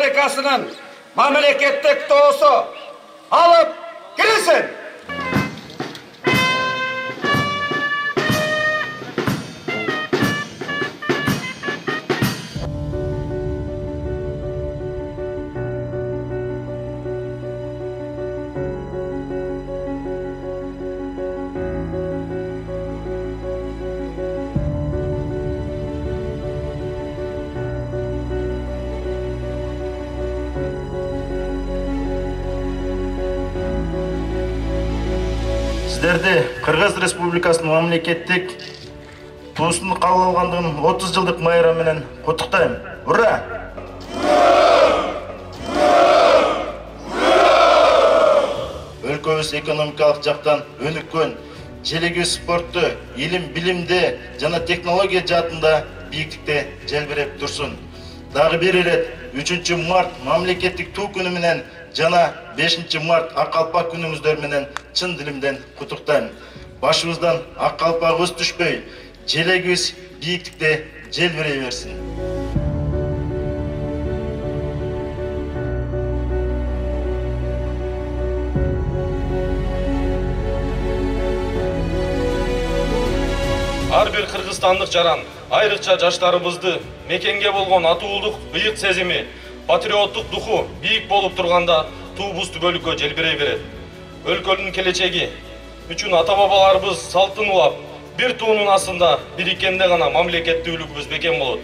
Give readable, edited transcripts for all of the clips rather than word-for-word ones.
Республикасының мемлекеттік туысы алып келсін. Сіздерді Қырғыз Республикасының мемлекеттік туысын қабыл алғандығын 30 жылдық майрамымен құттықтаймын. Ура! Өлкөбүз экономикалық жақтан өнүккөн, желегибиз спортты, илим, билимде жана технология жаатында бийиктикте желбиреп турсун. Дагы бир ирет 3 март мамлекеттик туу күнү менен жана 5 март ак калпак күнүңүздөр менен чын дилимден куттуктайм. Башыбыздан ак калпагыбыз түшпөй, желегибиз бийиктикте желбирей берсин. Ар бир кыргызстандык жаран айрыкча жаштарыбызды мекенге болгон атуулдук ыйык сезими, патриоттук духу бийик болуп турганда туубуз түбөлүккө желбирей берет. Өлкөнүн келечеги үчүн ата-бабаларыбыз салтын улап, бир туунун астында бириккенде гана мамлекеттүүлүгүбүз бекем болот.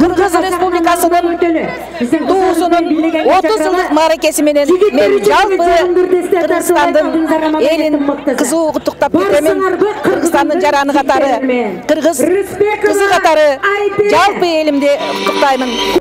Kırgız Respublikasının tuğusunun 30 yıllık marakesi menen men жалпы Kırgızstandın elin kızı kutuktap ketemin, Kırgızstandın jaranı katары, Kırgız kızı katары жалпы elimde kutuktayımın.